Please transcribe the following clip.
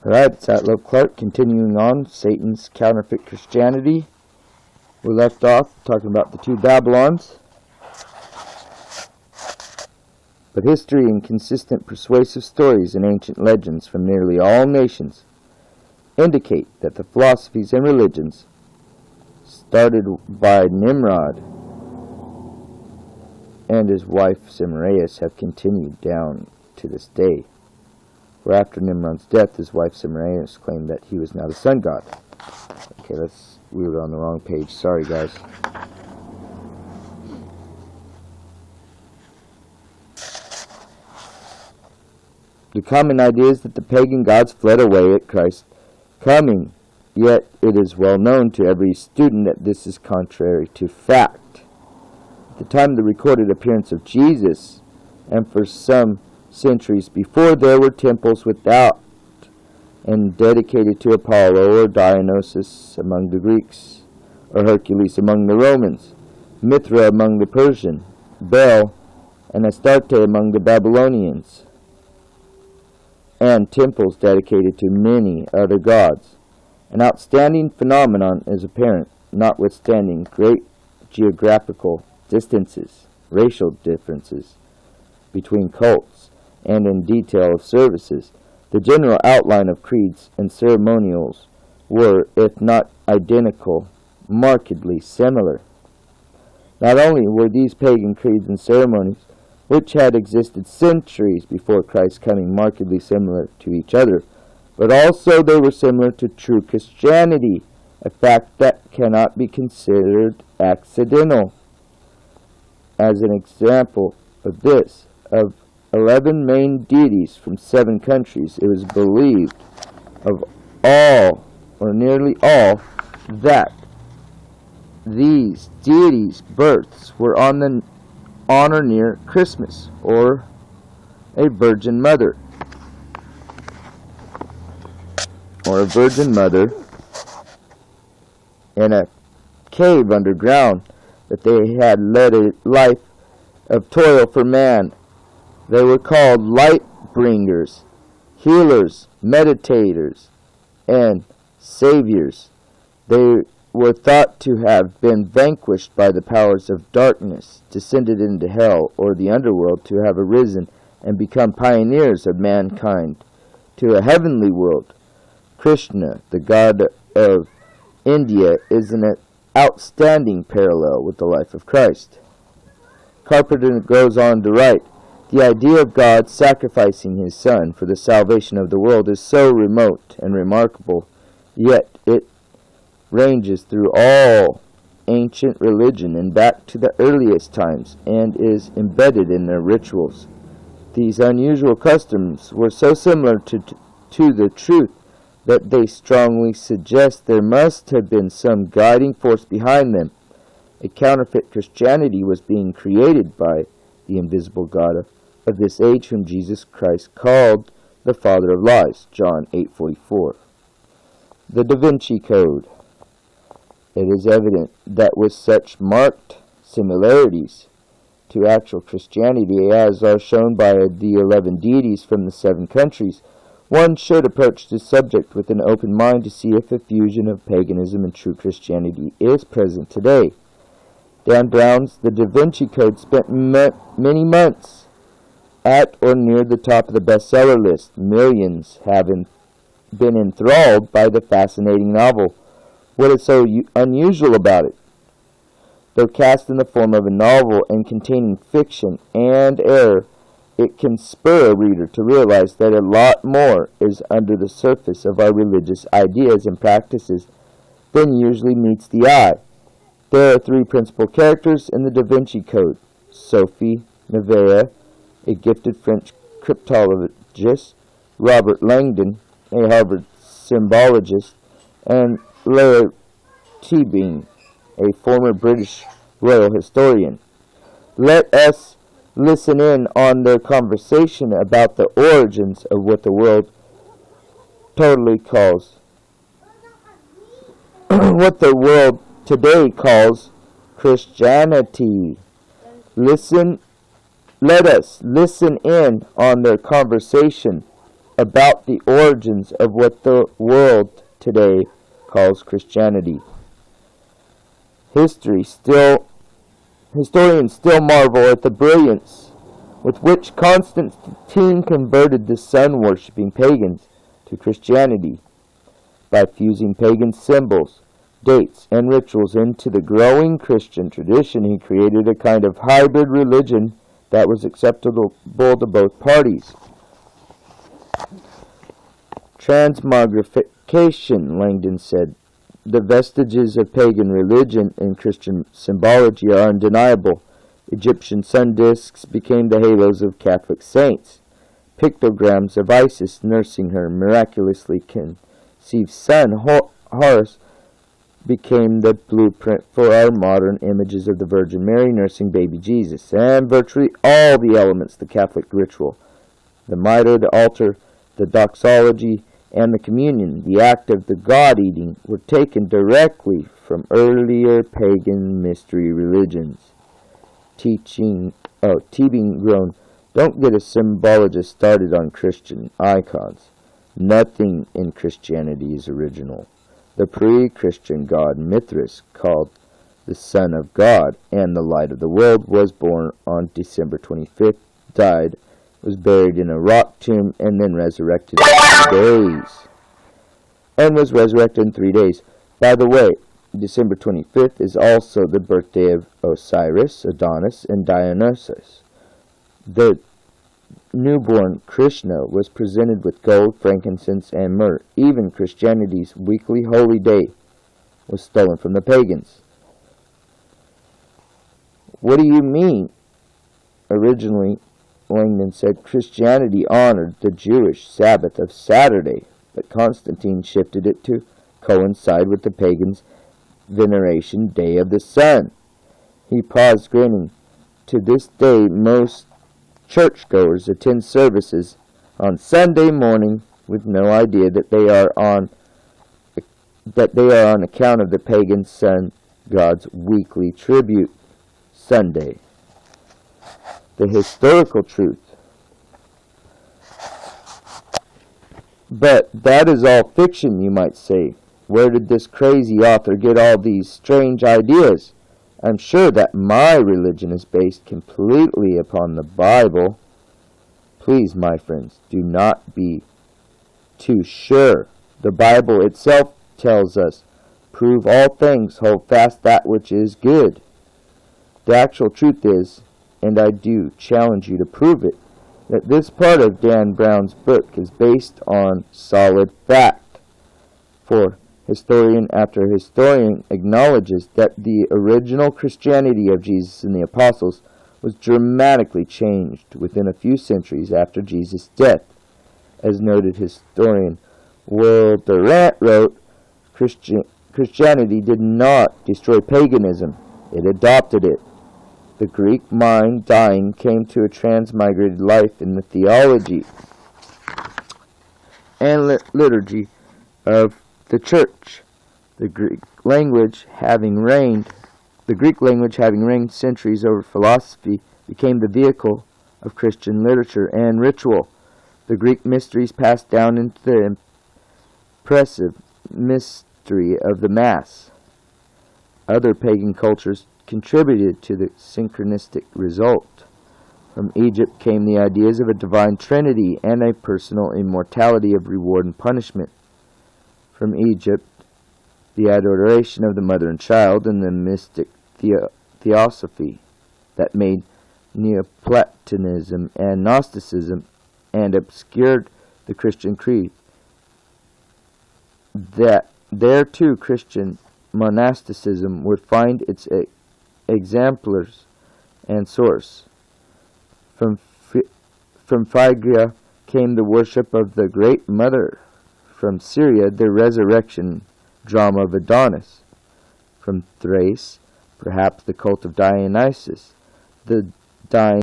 Alright, it's Atlo Clark, continuing on Satan's Counterfeit Christianity. We left off talking about the two Babylons. But history and consistent persuasive stories and ancient legends from nearly all nations indicate that the philosophies and religions started by Nimrod and his wife Semiramis have continued down to this day. For after Nimrod's death, his wife Semiramis claimed that he was now the sun god. Okay, we were on the wrong page. Sorry, guys. The common idea is that the pagan gods fled away at Christ's coming, yet it is well known to every student that this is contrary to fact. At the time of the recorded appearance of Jesus, and for some centuries before, there were temples without and dedicated to Apollo or Dionysus among the Greeks, or Hercules among the Romans, Mithra among the Persians, Baal and Astarte among the Babylonians, and temples dedicated to many other gods. An outstanding phenomenon is apparent, notwithstanding great geographical distances, racial differences between cults, and in detail of services. The general outline of creeds and ceremonials were, if not identical, markedly similar. Not only were these pagan creeds and ceremonies, which had existed centuries before Christ's coming, markedly similar to each other, but also they were similar to true Christianity, a fact that cannot be considered accidental. As an example of this, of 11 main deities from 7 countries, it was believed of all, or nearly all, that these deities' births were on or near Christmas, or a Virgin Mother, in a cave underground, that they had led a life of toil for man. They were called light bringers, healers, meditators, and saviors. They were thought to have been vanquished by the powers of darkness, descended into hell or the underworld, to have arisen and become pioneers of mankind to a heavenly world. Krishna, the god of India, is an outstanding parallel with the life of Christ. Carpenter goes on to write, "The idea of God sacrificing his Son for the salvation of the world is so remote and remarkable, yet it ranges through all ancient religion and back to the earliest times, and is embedded in their rituals. These unusual customs were so similar to the truth that they strongly suggest there must have been some guiding force behind them. A counterfeit Christianity was being created by the invisible God of this age, whom Jesus Christ called the father of lies." John 8:44. The Da Vinci Code. It is evident that with such marked similarities to actual Christianity as are shown by the 11 deities from the 7 countries, one should approach this subject with an open mind to see if a fusion of paganism and true Christianity is present today. Dan Brown's The Da Vinci Code spent many months at or near the top of the bestseller list. Millions have been enthralled by the fascinating novel. What is so unusual about it? Though cast in the form of a novel and containing fiction and error, it can spur a reader to realize that a lot more is under the surface of our religious ideas and practices than usually meets the eye. There are 3 principal characters in the Da Vinci Code: Sophie Neveu, a gifted French cryptologist; Robert Langdon, a Harvard symbologist; and Leah Teabing, a former British royal historian. Let us listen in on their conversation about the origins of what the world today calls Christianity. Let us listen in on their conversation about the origins of what the world today calls Christianity. Historians still marvel at the brilliance with which Constantine converted the sun-worshipping pagans to Christianity by fusing pagan symbols, dates, and rituals into the growing Christian tradition. He created a kind of hybrid religion that was acceptable to both parties. Transmogrification, Langdon said. The vestiges of pagan religion and Christian symbology are undeniable. Egyptian sun discs became the halos of Catholic saints. Pictograms of Isis nursing her miraculously conceived son, Horus, became the blueprint for our modern images of the Virgin Mary nursing baby Jesus. And virtually all the elements of the Catholic ritual, the mitre, the altar, the doxology, and the communion, the act of the God-eating, were taken directly from earlier pagan mystery religions. Teebing groaned, "Don't get a symbologist started on Christian icons. Nothing in Christianity is original. The pre-Christian god Mithras, called the Son of God and the Light of the World, was born on December 25th, died, was buried in a rock tomb, and then resurrected in 3 days. By the way, December 25th is also the birthday of Osiris, Adonis, and Dionysus. The newborn Krishna was presented with gold, frankincense, and myrrh. Even Christianity's weekly holy day was stolen from the pagans." "What do you mean?" Originally, Langdon said, Christianity honored the Jewish Sabbath of Saturday, but Constantine shifted it to coincide with the pagans' veneration day of the sun. He paused, grinning. To this day, most churchgoers attend services on Sunday morning with no idea that they are on account of the pagan sun god's weekly tribute, Sunday. The historical truth. But that is all fiction, you might say. Where did this crazy author get all these strange ideas? I'm sure that my religion is based completely upon the Bible. Please, my friends, do not be too sure. The Bible itself tells us, prove all things, hold fast that which is good. The actual truth is, and I do challenge you to prove it, that this part of Dan Brown's book is based on solid fact. For historian after historian acknowledges that the original Christianity of Jesus and the apostles was dramatically changed within a few centuries after Jesus' death. As noted historian Will Durant wrote, Christianity did not destroy paganism, it adopted it. The Greek mind dying came to a transmigrated life in the theology and liturgy of the church. The Greek language having reigned centuries over philosophy became the vehicle of Christian literature and ritual. The Greek mysteries passed down into the impressive mystery of the Mass. Other pagan cultures contributed to the synchronistic result. From Egypt came the ideas of a divine trinity and a personal immortality of reward and punishment. From Egypt, the adoration of the mother and child and the mystic theosophy that made Neoplatonism and Gnosticism and obscured the Christian creed. That there too Christian monasticism would find its exemplars and source. From Phrygia came the worship of the Great Mother. From Syria, the resurrection drama of Adonis. From Thrace, perhaps the cult of Dionysus, the dying